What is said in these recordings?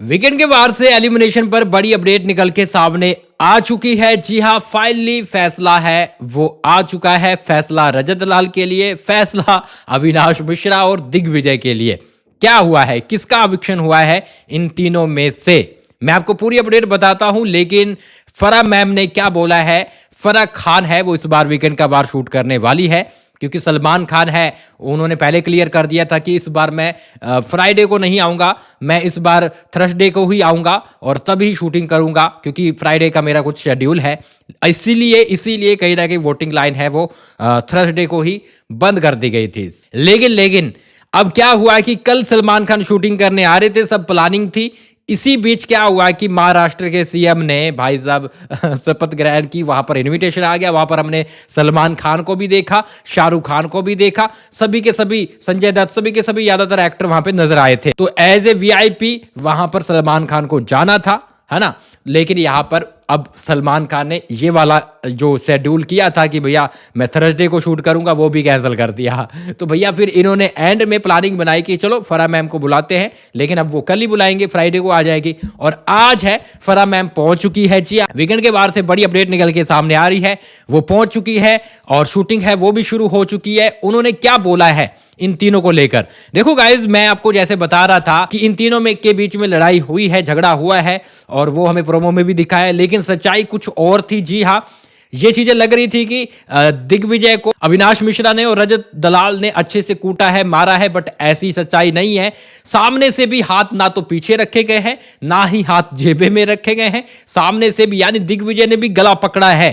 Weekend के बाद से एलिमिनेशन पर बड़ी अपडेट निकल के सामने आ चुकी है। जी हां, फाइनली फैसला है वो आ चुका है। फैसला रजत दलाल के लिए, फैसला अविनाश मिश्रा और दिग्विजय के लिए। क्या हुआ है, किसका एविक्शन हुआ है इन तीनों में से, मैं आपको पूरी अपडेट बताता हूं। लेकिन फराह मैम ने क्या बोला है, फराह खान है वो इस बार वीकेंड का वार शूट करने वाली है, क्योंकि सलमान खान है उन्होंने पहले क्लियर कर दिया था कि इस बार मैं फ्राइडे को नहीं आऊँगा, मैं इस बार थर्सडे को ही आऊँगा और तभी शूटिंग करूँगा, क्योंकि फ्राइडे का मेरा कुछ शेड्यूल है। इसीलिए कहीं ना कहीं वोटिंग लाइन है वो थर्सडे को ही बंद कर दी गई थी। लेकिन अब क्या हुआ कि कल सलमान खान शूटिंग करने आ रहे थे, सब प्लानिंग थी। इसी बीच क्या हुआ कि महाराष्ट्र के सीएम ने भाई साहब शपथ ग्रहण की, वहां पर इनविटेशन आ गया। वहां पर हमने सलमान खान को भी देखा, शाहरुख खान को भी देखा, सभी के सभी, संजय दत्त, सभी के सभी ज्यादातर एक्टर वहां पे नजर आए थे। तो एज ए वीआईपी वहां पर सलमान खान को जाना था, है ना। लेकिन यहां पर अब सलमान खान ने ये वाला जो शेड्यूल किया था कि भैया मैं थर्सडे को शूट करूंगा, वो भी कैंसिल कर दिया। तो भैया फिर इन्होंने एंड में प्लानिंग बनाई कि चलो फराह मैम को बुलाते हैं, लेकिन अब वो कल ही बुलाएंगे, फ्राइडे को आ जाएगी। और आज है, फराह मैम पहुंच चुकी है। जी वीकेंड के बाद से बड़ी अपडेट निकल के सामने आ रही है, वो पहुंच चुकी है और शूटिंग है वो भी शुरू हो चुकी है। उन्होंने क्या बोला है इन तीनों को लेकर, देखो गाइज, मैं आपको जैसे बता रहा था कि इन तीनों में के बीच में लड़ाई हुई है, झगड़ा हुआ है, और वो हमें प्रोमो में भी दिखा है, लेकिन सच्चाई कुछ और थी। जी हाँ, ये चीजें लग रही थी कि दिग्विजय को अविनाश मिश्रा ने और रजत दलाल ने अच्छे से कूटा है, मारा है, बट ऐसी सच्चाई नहीं है। सामने से भी हाथ ना तो पीछे रखे गए हैं, ना ही हाथ जेबे में रखे गए हैं, सामने से भी, यानी दिग्विजय ने भी गला पकड़ा है।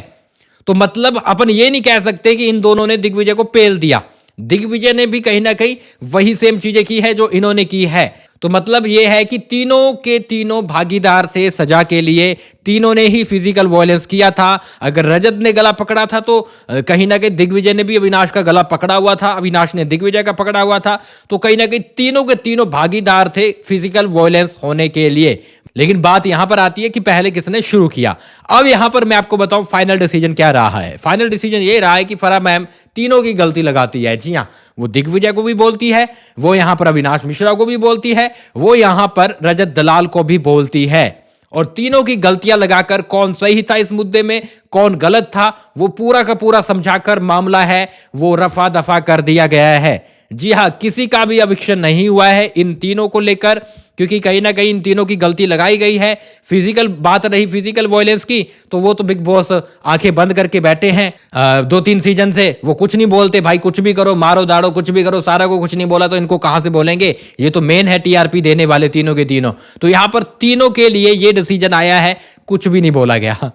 तो मतलब अपन ये नहीं कह सकते कि इन दोनों ने दिग्विजय को पेल दिया। दिग्विजय ने भी कहीं ना कहीं वही सेम चीजें की है जो इन्होंने की है। तो मतलब यह है कि तीनों के तीनों भागीदार थे सजा के लिए, तीनों ने ही फिजिकल वायलेंस किया था। अगर रजत ने गला पकड़ा था तो कहीं ना कहीं दिग्विजय ने भी अविनाश का गला पकड़ा हुआ था, अविनाश ने दिग्विजय का पकड़ा हुआ था। तो कहीं ना कहीं तीनों के तीनों भागीदार थे फिजिकल वायलेंस होने के लिए। लेकिन बात यहां पर आती है कि पहले किसने शुरू किया। अब यहां पर मैं आपको बताऊं फाइनल डिसीजन क्या रहा है। फाइनल डिसीजन ये रहा है कि फराह मैम तीनों की गलती लगाती है। जी हां, वो दिग्विजय को भी बोलती है, वो यहां पर अविनाश मिश्रा को भी बोलती है, वो यहां पर रजत दलाल को भी बोलती है। और तीनों की गलतियां लगाकर कौन सही था इस मुद्दे में, कौन गलत था, वो पूरा का पूरा समझाकर मामला है वो रफा दफा कर दिया गया है। जी हां, किसी का भी एविक्शन नहीं हुआ है इन तीनों को लेकर, क्योंकि कहीं ना कहीं इन तीनों की गलती लगाई गई है। फिजिकल बात रही फिजिकल वायलेंस की, तो वो तो बिग बॉस आंखें बंद करके बैठे हैं 2-3 सीजन से, वो कुछ नहीं बोलते भाई, कुछ भी करो, मारो दाड़ो, कुछ भी करो, सारा को कुछ नहीं बोला तो इनको कहां से बोलेंगे। ये तो मेन है टीआरपी देने वाले तीनों के तीनों। तो यहां पर तीनों के लिए ये डिसीजन आया है, कुछ भी नहीं बोला गया।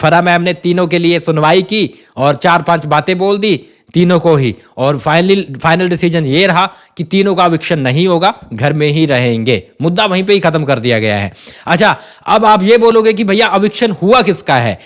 फराह मैम ने तीनों के लिए सुनवाई की और 4-5 बातें बोल दी तीनों को ही, और फाइनल डिसीजन ये रहा कि तीनों का एविक्शन नहीं होगा, घर में ही रहेंगे। मुद्दा वहीं पे ही खत्म कर दिया गया है। अच्छा, अब आप ये बोलोगे कि भैया एविक्शन हुआ किसका है।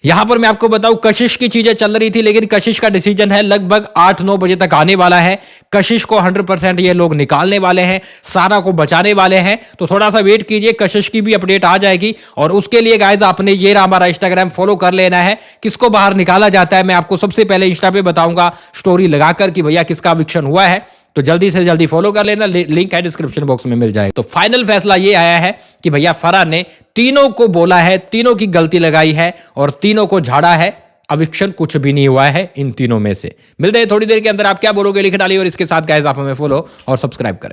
यहां पर मैं आपको बताऊं, कशिश की चीजें चल रही थी, लेकिन कशिश का डिसीजन है लगभग 8-9 बजे तक आने वाला है। कशिश को 100% ये लोग निकालने वाले हैं, सारा को बचाने वाले हैं। तो थोड़ा सा वेट कीजिए, कशिश की भी अपडेट आ जाएगी। और उसके लिए गाइज आपने ये हमारा इंस्टाग्राम फॉलो कर लेना है। किसको बाहर निकाला जाता है मैं आपको सबसे पहले इंस्टा पे बताऊंगा, स्टोरी लगाकर कि भैया किसका एविक्शन हुआ है। तो जल्दी से जल्दी फॉलो कर लेना, लिंक है डिस्क्रिप्शन बॉक्स में मिल जाएगा। तो फाइनल फैसला ये आया है कि भैया फराह ने तीनों को बोला है, तीनों की गलती लगाई है और तीनों को झाड़ा है। एविक्शन कुछ भी नहीं हुआ है इन तीनों में से। मिलते हैं थोड़ी देर के अंदर। आप क्या बोलोगे लिख डालिए, और इसके साथ गाइस आप हमें फॉलो और सब्सक्राइब करें।